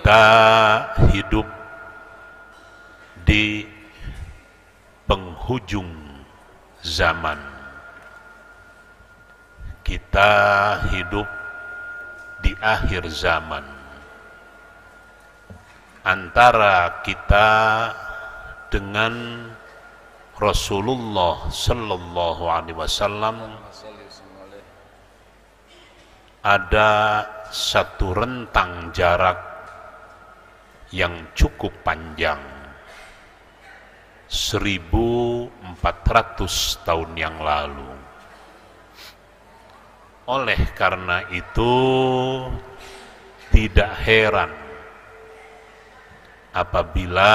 Kita hidup di penghujung zaman. Kita hidup di akhir zaman. Antara kita dengan Rasulullah sallallahu alaihi wasallam ada satu rentang jarak yang cukup panjang, 1400 tahun yang lalu. Oleh karena itu, tidak heran apabila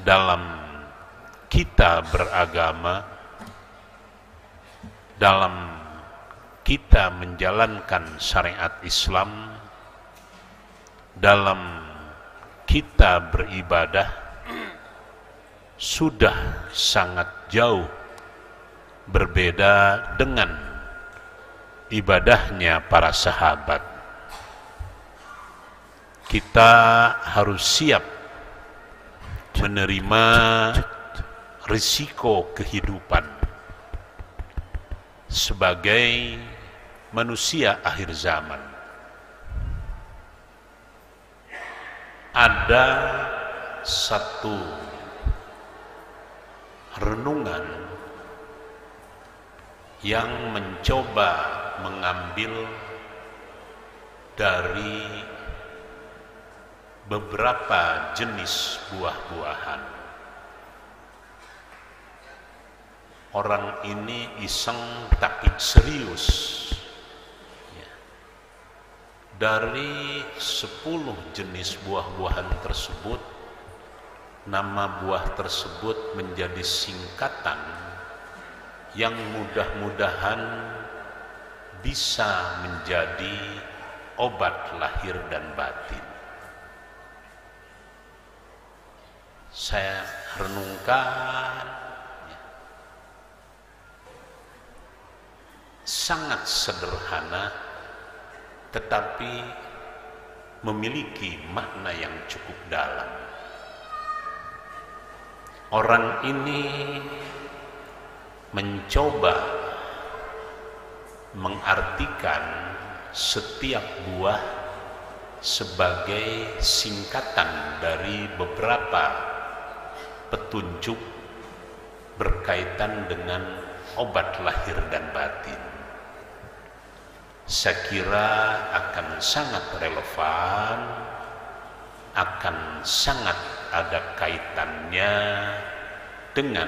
dalam kita beragama, dalam kita menjalankan syariat Islam, dalam kita beribadah sudah sangat jauh berbeda dengan ibadahnya para sahabat. Kita harus siap menerima risiko kehidupan sebagai manusia akhir zaman. Ada satu renungan yang mencoba mengambil dari beberapa jenis buah-buahan. Orang ini iseng tapi serius. Dari 10 jenis buah-buahan tersebut, nama buah tersebut menjadi singkatan yang mudah-mudahan bisa menjadi obat lahir dan batin. Saya renungkan, sangat sederhana tetapi memiliki makna yang cukup dalam. Orang ini mencoba mengartikan setiap buah sebagai singkatan dari beberapa petunjuk berkaitan dengan obat lahir dan batin. Saya kira akan sangat relevan, akan sangat ada kaitannya dengan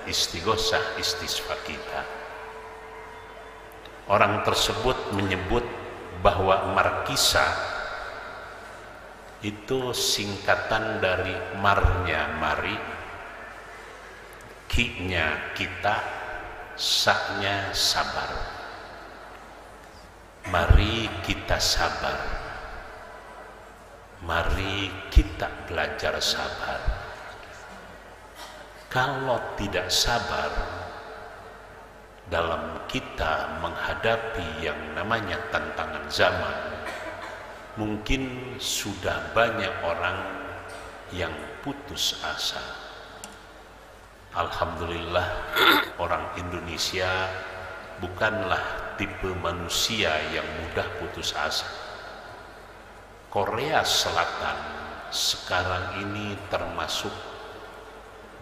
istighosah istisqa kita. Orang tersebut menyebut bahwa markisa itu singkatan dari marnya mari, ki-nya kita, sa-nya sabar. Mari kita sabar, mari kita belajar sabar. Kalau tidak sabar dalam kita menghadapi yang namanya tantangan zaman, mungkin sudah banyak orang yang putus asa. Alhamdulillah, orang Indonesia bukanlah tipe manusia yang mudah putus asa. Korea Selatan sekarang ini termasuk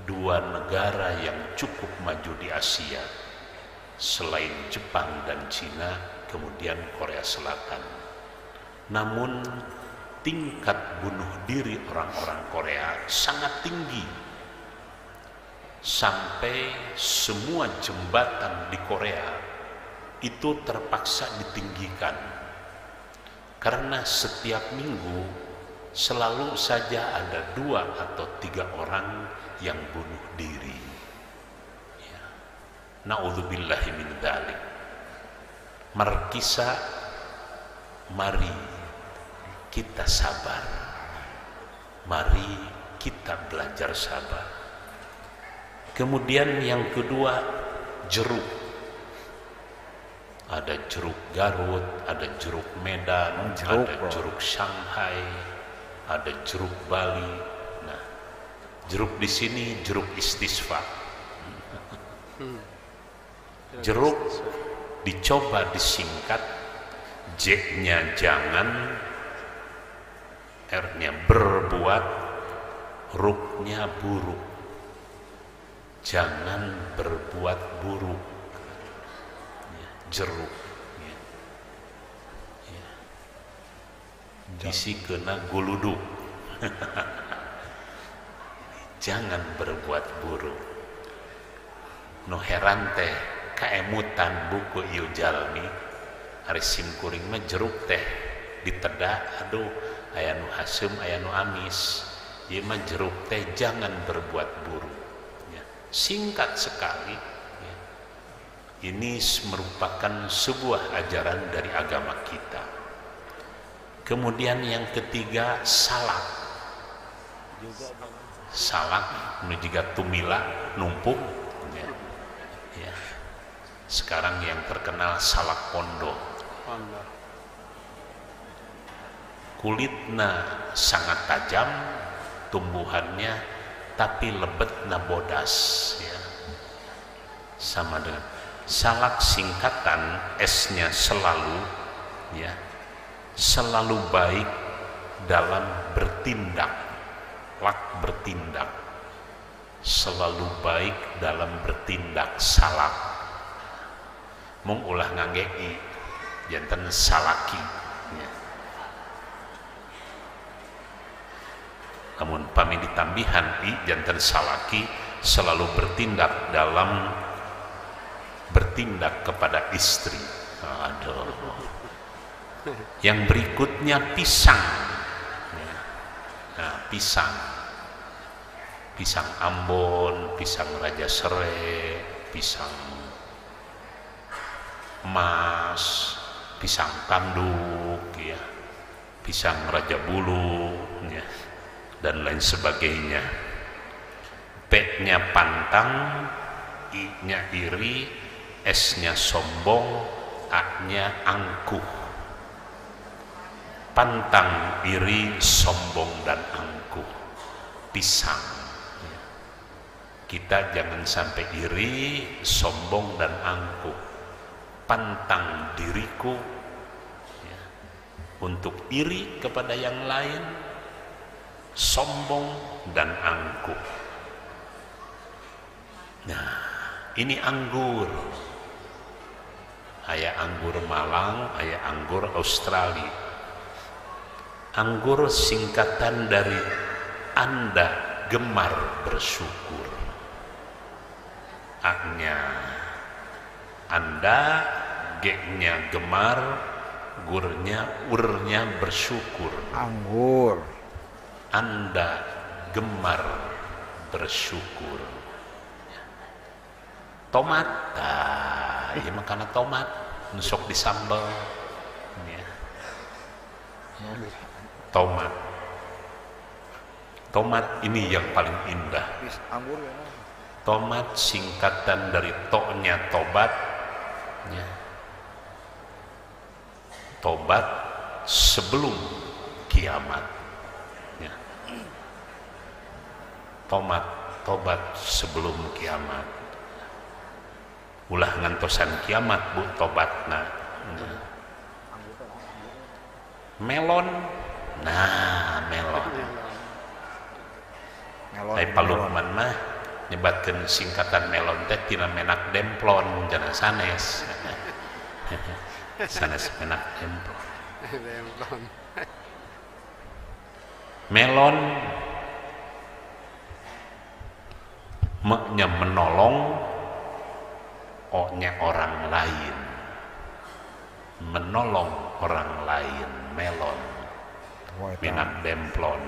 dua negara yang cukup maju di Asia selain Jepang dan Cina, kemudian Korea Selatan. Namun tingkat bunuh diri orang-orang Korea sangat tinggi, sampai semua jembatan di Korea itu terpaksa ditinggikan karena setiap minggu selalu saja ada 2 atau 3 orang yang bunuh diri. Ya. Na'udzubillahi min dzalik. Markisa, mari kita sabar, mari kita belajar sabar. Kemudian yang kedua, jeruk. Ada jeruk Garut, ada jeruk Medan, ada jeruk Shanghai, ada jeruk Bali. Nah, jeruk di sini jeruk istisfa. Jeruk dicoba disingkat, J-nya jangan, R-nya berbuat, ruk-nya buruk. Jangan berbuat buruk. Ya, jeruk. Ya. Ya. Isi kena guluduk. Jangan berbuat buruk. No heran teh kaemutan buku ieu jalmi ari simkuring mah jeruk teh ditedak, aduh aya nu hasem aya nu amis. Ieu mah jeruk teh jangan berbuat buruk. Ya. Singkat sekali ya. Ini merupakan sebuah ajaran dari agama kita. Kemudian yang ketiga, salak. Salak nu juga tumila numpuk ya. Ya. Sekarang yang terkenal salak pondok. Kulitnya sangat tajam, tumbuhannya tapi lebetna bodas ya. Sama dengan salak singkatan, S-nya selalu ya, selalu baik dalam bertindak, lak bertindak, selalu baik dalam bertindak. Salak mung ulah ngangge i janten salaki ya. Namun pami ditambihan i janten salaki, selalu bertindak dalam bertindak kepada istri. Aduh. Yang berikutnya pisang ya. Nah, pisang Ambon, pisang Raja Sere, pisang emas, pisang tanduk ya, pisang Raja Bulu ya, dan lain sebagainya. P-nya pantang, I-nya iri, S-nya sombong, A-nya angkuh. Pantang, iri, sombong dan angkuh. Pisang. Kita jangan sampai iri, sombong dan angkuh. Pantang diriku ya, untuk iri kepada yang lain, sombong dan angkuh. Nah, ini anggur. Aya anggur Malang, aya anggur Australia. Anggur singkatan dari Anda gemar bersyukur. A-nya Anda, G-nya gemar, urnya bersyukur. Anggur. Anda gemar bersyukur. Tomat, ya makana tomat nusuk di sambal ya. Tomat ini yang paling indah. Tomat singkatan dari to-nya tobat ya. Tobat sebelum kiamat ya. Tobat sebelum kiamat. Ulah ngantosan kiamat bu tobatna. Melon, nah melon. Pak Lukman mah nyebatkeun singkatan melon teh tina menak demplon jana sanes. Sanes menak demplon. Melon maknya menolong o-nya orang lain, menolong orang lain. Melon menak demplon.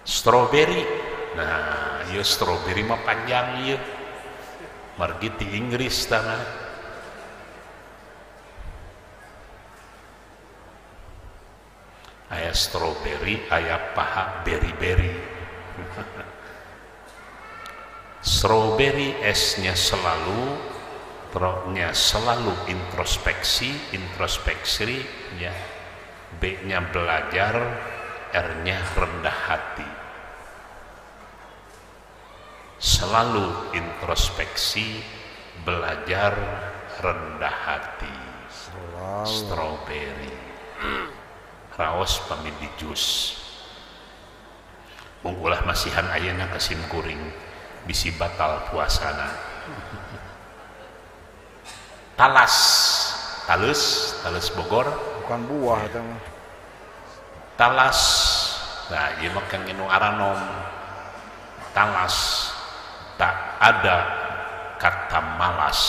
Strawberry, nah ieu strawberry mah panjang ieu margi ti Inggris tanah. Aya strawberry, aya paha beri-beri. Strawberry S-nya selalu, Pro-nya selalu introspeksi ya. B-nya belajar, R-nya rendah hati. Selalu introspeksi, belajar, rendah hati. Strawberry raos pamidi jus munggulah masihan ayeuna kesim kuring bisi batal puasana. Talas Bogor bukan buah itu mah. Talas, nah ieu mah kang nu aranom. Talas tak ada kata malas.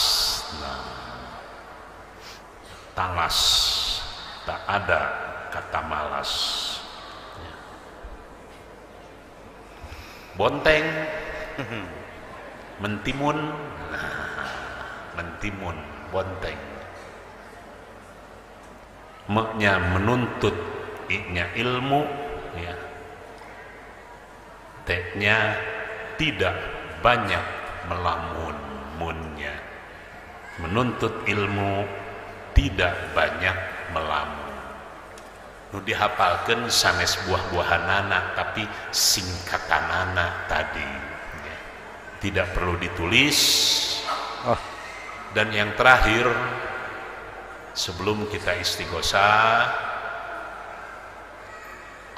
Nah, talas tak ada kata malas. Bonteng, mentimun, mentimun, bonteng. Maknya menuntut, I-nya ilmu, ya. T-nya tidak banyak melamun, munnya. Menuntut ilmu tidak banyak melamun. Nu dihafalkeun sanes buah-buahanana tapi singkatanana tadi ya. Tidak perlu ditulis. Dan yang terakhir sebelum kita istighosah,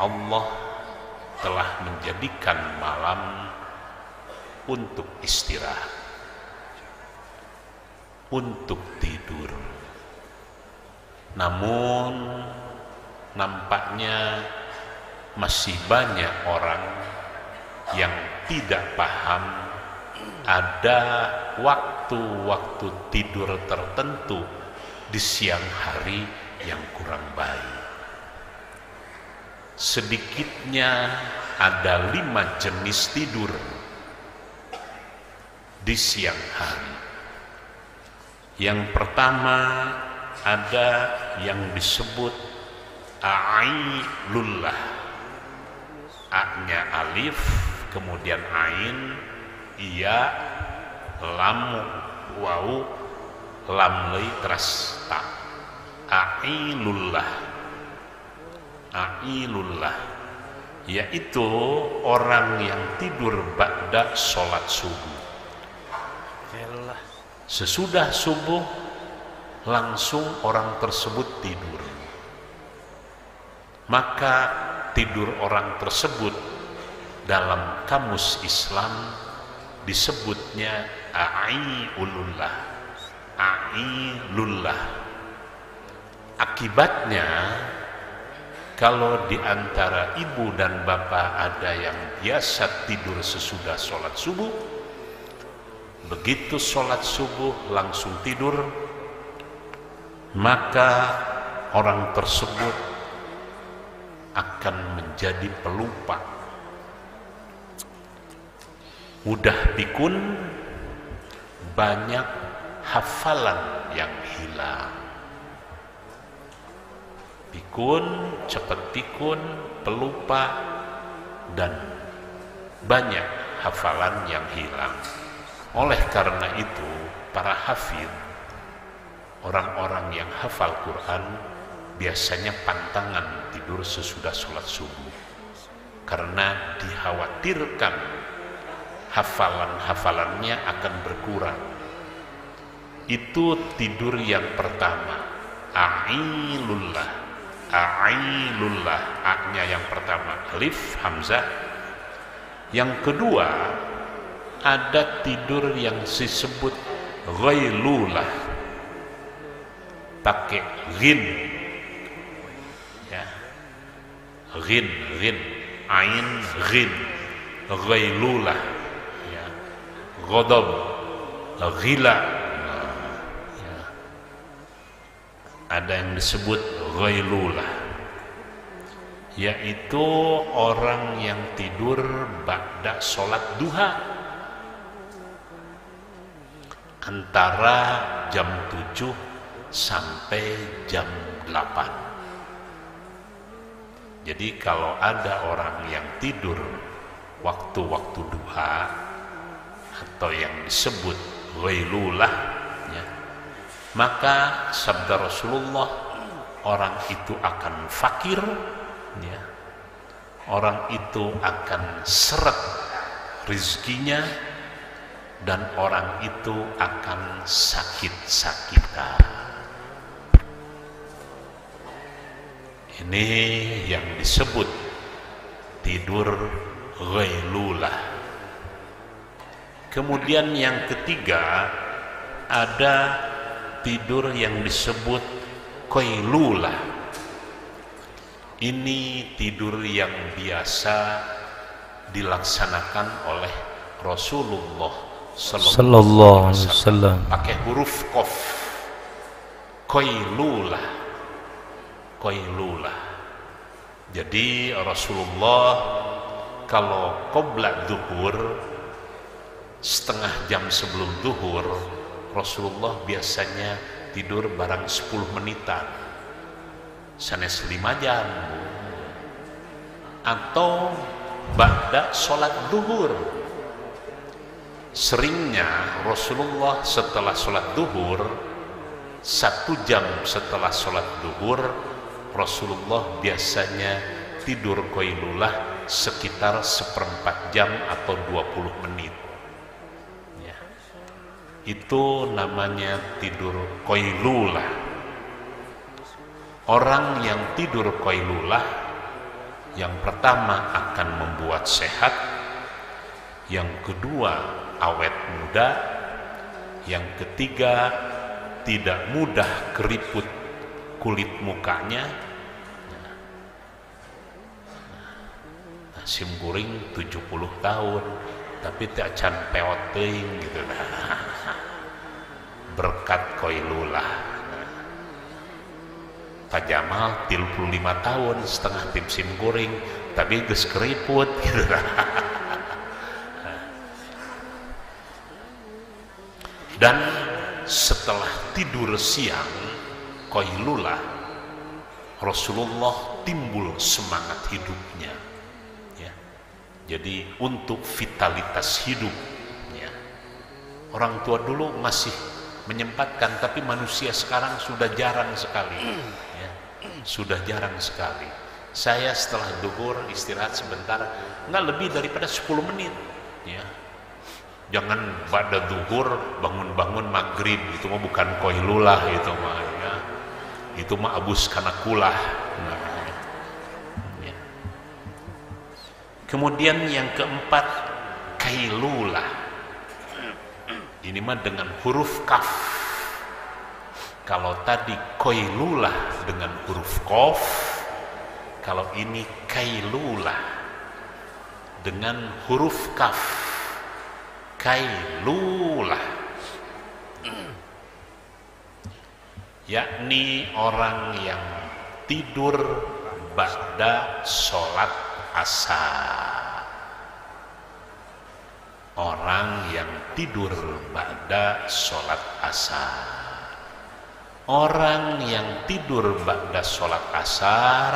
Allah telah menjadikan malam untuk istirahat, untuk tidur. Namun nampaknya masih banyak orang yang tidak paham ada waktu-waktu tidur tertentu di siang hari yang kurang baik. Sedikitnya ada 5 jenis tidur di siang hari. Yang pertama ada yang disebut a'ilullah, A-nya alif, kemudian ain, iya, lam, waw, lam lei teras ta. A'ilullah, a'ilullah, yaitu orang yang tidur ba'da sholat subuh. Sesudah subuh langsung orang tersebut tidur. Maka tidur orang tersebut dalam kamus Islam disebutnya a'ilullah. A'ilullah. Akibatnya kalau di antara ibu dan bapak ada yang biasa tidur sesudah sholat subuh, begitu sholat subuh langsung tidur, maka orang tersebut akan menjadi pelupa, mudah pikun, banyak hafalan yang hilang. Pikun, cepat pikun, pelupa, dan banyak hafalan yang hilang. Oleh karena itu, para hafid, orang-orang yang hafal Quran, biasanya pantangan tidur sesudah sholat subuh karena dikhawatirkan hafalan-hafalannya akan berkurang. Itu tidur yang pertama, a'ilullah. A'ilullah, A-nya yang pertama alif, hamzah, Yang kedua, ada tidur yang disebut ghailulah, pakai ghin, ya, ghin, ain ghin, ghailulah, ya, ghadab, ghila, ya. Ada yang disebut ghailulah, yaitu orang yang tidur ba'da sholat duha antara jam 7 sampai jam 8. Jadi kalau ada orang yang tidur waktu-waktu duha atau yang disebut ghailulah, ya, maka sabda Rasulullah, orang itu akan fakir, ya, orang itu akan seret rizkinya, dan orang itu akan sakit-sakitan. Ini yang disebut tidur ghailulah. Kemudian yang ketiga, ada tidur yang disebut qailulah. Ini tidur yang biasa dilaksanakan oleh Rasulullah sallallahu alaihi wasallam, pakai huruf qaf, qailulah, qailulah. Jadi Rasulullah kalau qabla zuhur, setengah jam sebelum zuhur, Rasulullah biasanya tidur barang 10 menitan, sanes 5 jam, atau ba'da sholat zuhur. Seringnya Rasulullah setelah sholat zuhur, 1 jam setelah sholat zuhur, Rasulullah biasanya tidur qailulah sekitar 1/4 jam atau 20 menit, ya. Itu namanya tidur qailulah. Orang yang tidur qailulah, yang pertama akan membuat sehat, yang kedua awet muda, yang ketiga tidak mudah keriput kulit mukanya. Sim kuring 70 tahun tapi tak can peot teuing gitu, berkat qailulah. Pak Jamal 35 tahun setengah tim sim kuring tapi geus keriput gitu. Dan setelah tidur siang qailulah, Rasulullah timbul semangat hidupnya, ya. Jadi untuk vitalitas hidup, ya. Orang tua dulu masih menyempatkan, tapi manusia sekarang sudah jarang sekali, ya. Sudah jarang sekali. Saya setelah zuhur istirahat sebentar, nggak lebih daripada 10 menit, ya. Jangan pada zuhur bangun-bangun maghrib, itu mah bukan qailulah, itu mah, ya. Itu mah abus kana kulah. Nah, ya. Kemudian yang keempat, qailulah. Ini mah dengan huruf kaf. Kalau tadi qailulah dengan huruf qaf, kalau ini qailulah dengan huruf kaf. Qailulah, yakni orang yang tidur ba'da sholat asar. Orang yang tidur ba'da sholat asar. Orang yang tidur ba'da sholat asar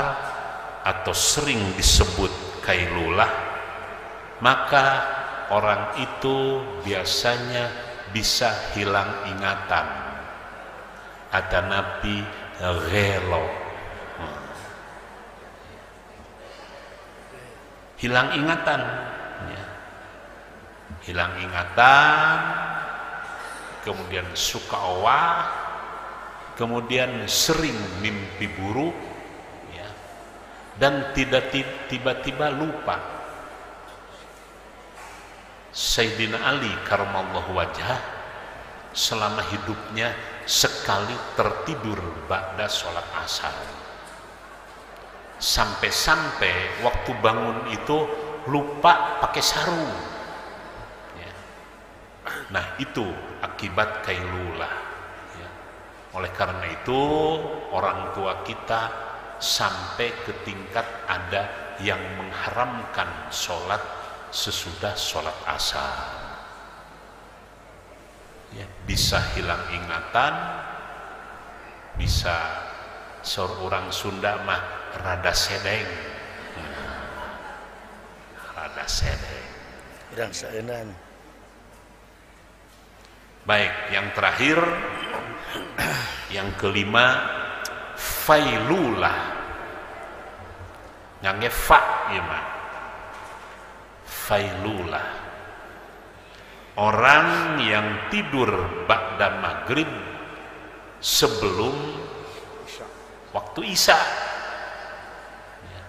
atau sering disebut qailulah, maka orang itu biasanya bisa hilang ingatan. Ada nabi ghelo, hilang ingatan, ya. Hilang ingatan, kemudian suka awah, kemudian sering mimpi buruk, ya. Dan tidak tiba-tiba lupa. Sayyidina Ali karramallahu wajhah selama hidupnya sekali tertidur ba'da sholat asar, sampai-sampai waktu bangun itu lupa pakai sarung ya. Nah itu akibat kailulah ya. Oleh karena itu orang tua kita sampai ke tingkat ada yang mengharamkan sholat sesudah sholat asar ya. Bisa hilang ingatan, bisa seorang Sunda mah rada sedeng, rada sedeng. Sedang saeunan. Baik, yang terakhir, yang kelima, failulah. Ngangge fa ya mah. Failulah. Orang yang tidur ba'da maghrib sebelum waktu isya ya.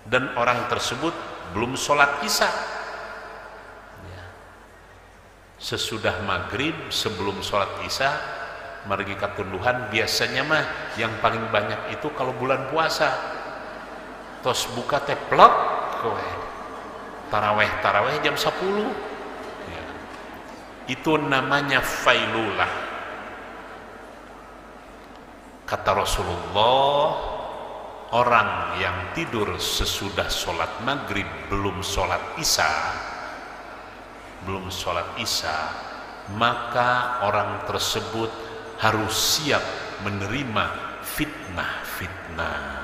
Dan orang tersebut belum sholat isya ya. Sesudah maghrib sebelum sholat isya margi katunduhan biasanya mah yang paling banyak itu kalau bulan puasa tos buka teh plok taraweh jam 10 ya. Itu namanya failulah. Kata Rasulullah, orang yang tidur sesudah sholat maghrib belum sholat isya, maka orang tersebut harus siap menerima fitnah-fitnah.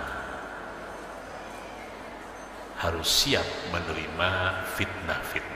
Harus siap menerima fitnah-fitnah.